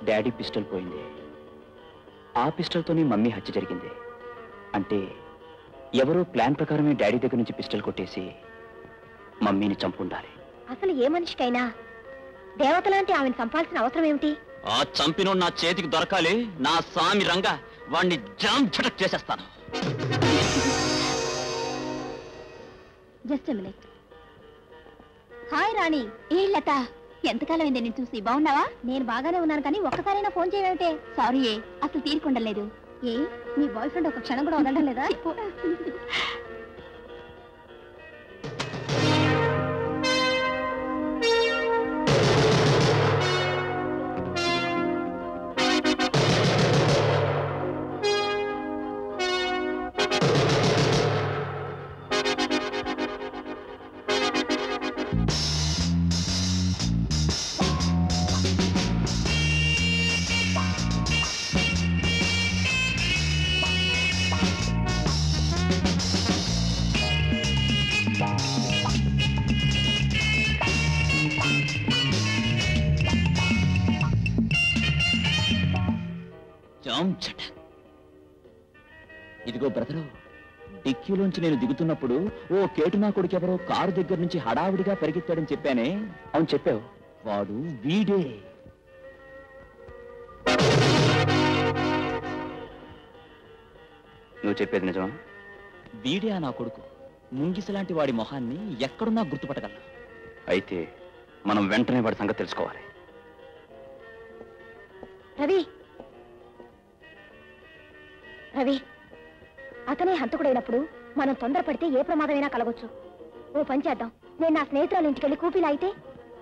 Daddy pistol పోయింది. ఆ పిస్టల్తోనే mummy హత్య జరిగింది. అంటే ఎవరో ప్లాన్ ప్రకారమే డాడీ దగ్గర నుంచి పిస్టల్ కొట్టేసి మమ్మీని చంపుండాలి. అసలు ఏ మనిషికైనా దేవతలాంటి ఆమెను చంపాల్సిన అవసరం ఏమిటి? ఆ చంపినోడు నా చేతికి దొరకాలి. నా సామి రంగా వాణ్ణి జామ్ ఝటక్ చేసేస్తాను. Just a minute. హాయ్ రాణి. ఏ లత, ఎంతకాలం అయింది నేను చూసి. బాగున్నావా? నేను బాగానే ఉన్నాను, కానీ ఒక్కసారైనా ఫోన్ చేయవేమిటే? సారీ, అసలు తీరుకుండలేదు. ఏ మీ బాయ్ ఫ్రెండ్ ఒక క్షణం కూడా వదలడం లేదా? ఇదిగో బ్రదరు, డిక్కీలోంచి నేను దిగుతున్నప్పుడు ఓ కేటునా కొడుకెవరో కారు దగ్గర నుంచి హడావిడిగా పరిగెత్తాడని చెప్పానే. అవును చెప్పావు. వాడు వీడే. నువ్వు చెప్పేది నిజమా? వీడే నా కొడుకు. ముంగిసలాంటి వాడి మొహాన్ని ఎక్కడున్నా గుర్తుపట్టగలను. అయితే మనం వెంటనే వాడి సంగతి తెలుసుకోవాలి. రవి, రవి, అతనే హంతకుడైనప్పుడు మనం తొందరపడితే ఏ ప్రమాదమైనా కలగొచ్చు. ఓ పని చేద్దాం. నేను నా స్నేహితురాలు ఇంటికి వెళ్ళి కూపీలా అయితే,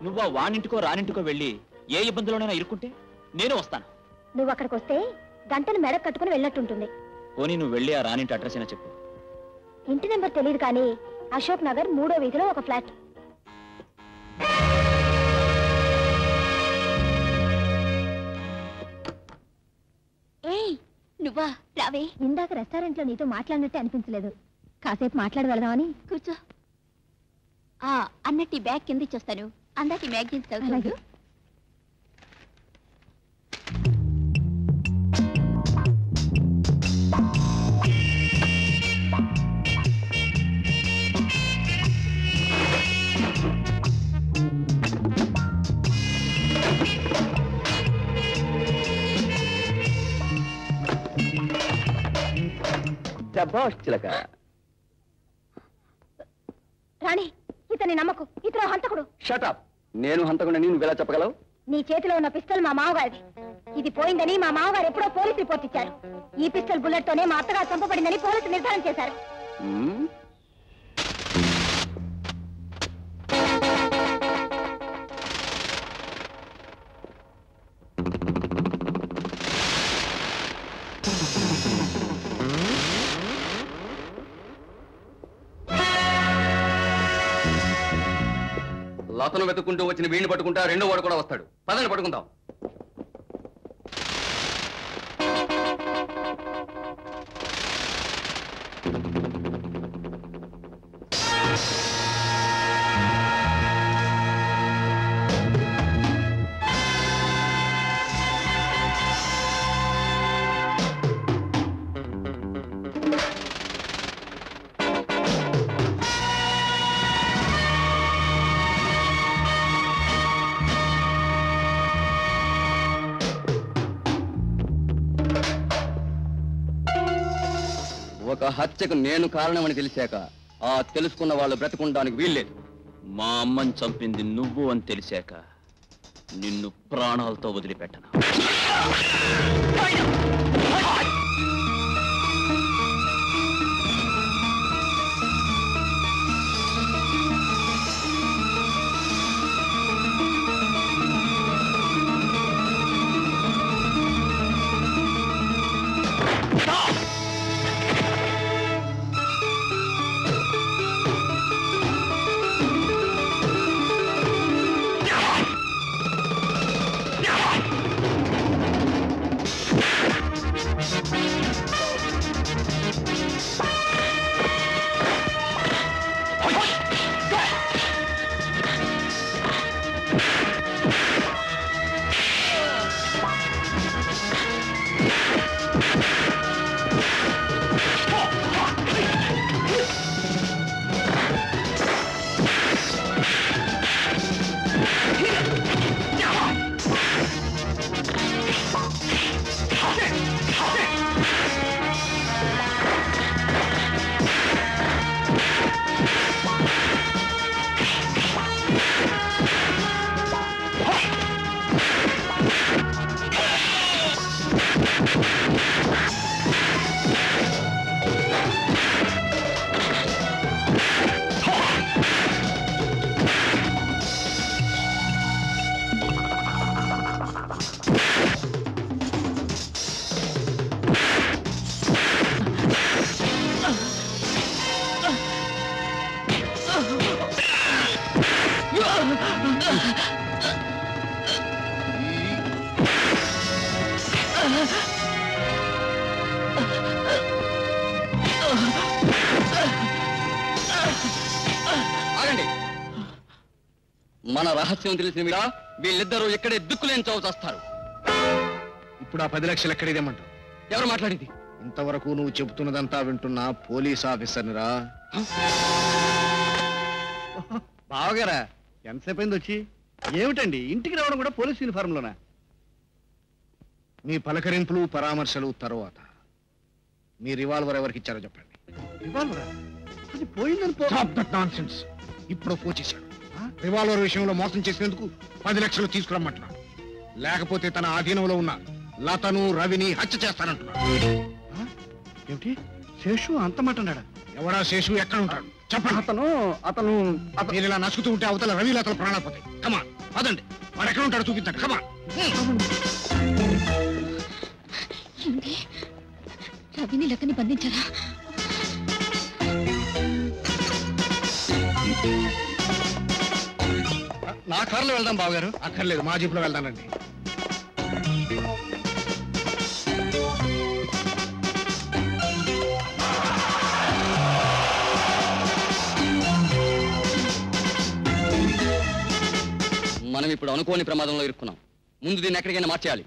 నువ్వు ఆ వానింటికో రానింటికో వెళ్ళి ఏ ఇబ్బందులోనైనా ఇరుక్కుంటే నేను వస్తాను. నువ్వు అక్కడికి వస్తే గంటను మెడకు కట్టుకుని వెళ్ళినట్టుంటుంది. పోనీ నువ్వు వెళ్ళి ఆ రానింటి అడ్రస్ అయినా చెప్పు. ఇంటి నెంబర్ తెలియదు, కానీ అశోక్ నగర్ 3వ వీధిలో ఒక ఫ్లాట్. ఏయ్ నువ్వా? రావే. ఇందాక రెస్టారెంట్ లో నీతో మాట్లాడినట్టే అనిపించలేదు. కాసేపు మాట్లాడి వెళదామని. కూర్చో. అన్నట్టు బ్యాగ్ కింద ఇచ్చొస్తాను. అందరికి మ్యాగజైన్స్ చదువుతాను. రాణి, ఇతని నమ్మకు. ఇతను హంతకుడు. షటప్. నేను హంతకుడని నువ్వు ఎలా చెప్పగలవు? నీ చేతిలో ఉన్న పిస్టల్ మా మామగారిది. ఇది పోయిందని మా మామగారు ఎప్పుడో పోలీస్ రిపోర్ట్ ఇచ్చారు. ఈ పిస్టల్ బుల్లెట్ తోనే మా అత్తగారు చంపబడిందని పోలీసు నిర్ధారణ చేశారు. లతను వెతుక్కుంటూ వచ్చిన వీడిని పట్టుకుంటా రెండో వాడు కూడా వస్తాడు. పదండి పట్టుకుందాం. ఒక హత్యకు నేను కారణమని తెలిసాక ఆ తెలుసుకున్న వాళ్ళు బ్రతుకుండానికి వీల్లేదు. మా అమ్మని చంపింది నువ్వు అని తెలిసాక నిన్ను ప్రాణాలతో వదిలిపెట్టను. మన రహస్యం తెలిసిన మీరా వీళ్ళిద్దరూ ఇక్కడే దిక్కులేని చావు చేస్తారు. ఇప్పుడు ఆ 10 లక్షలు ఎక్కడిదేమంటావు? ఎవరు మాట్లాడింది? ఇంతవరకు నువ్వు చెబుతున్నదంతా వింటున్నా పోలీస్ ఆఫీసర్నిరా. బావగారా ఎంతసేపు అయింది వచ్చి? ఏమిటండి ఇంటికి రావడం కూడా పోలీస్ యూనిఫామ్ లోనా? మీ పలకరింపులు పరామర్శలు తర్వాత మీ రివాల్వర్ ఎవరికి ఇచ్చారో చెప్పండి. రివాల్వరా? అది పోయిందని నాన్సెన్స్. ఇప్పుడు ఫోన్ చేశాడు. రివాల్వర్ విషయంలో మోసం చేసినందుకు 10 లక్షలు తీసుకురమ్మంటున్నాడు. లేకపోతే తన ఆధీనంలో ఉన్న లతను రవిని హత్య చేస్తానంటున్నాడు. ఏమిటి శేషు అంత మాట అన్నాడా? ఎవడా శేషు, ఎక్కడ ఉంటాడు చెప్పండి. అతను మీరు ఇలా నసుకుతూ ఉంటే అవతల రవి లతలు ప్రాణాలు పోతాయి. కమాన్ పదండి, వాడు ఎక్కడ ఉంటాడో చూపించండి. కమాన్. రవిని లతని బంధించారా? నా కారులో వెళ్దాం బావగారు. అక్కర్లేదు, మా జీపులో వెళ్దానండి. మనం ఇప్పుడు అనుకోని ప్రమాదంలో ఇరుక్కున్నాం. ముందు దీన్ని ఎక్కడికైనా మార్చేయాలి.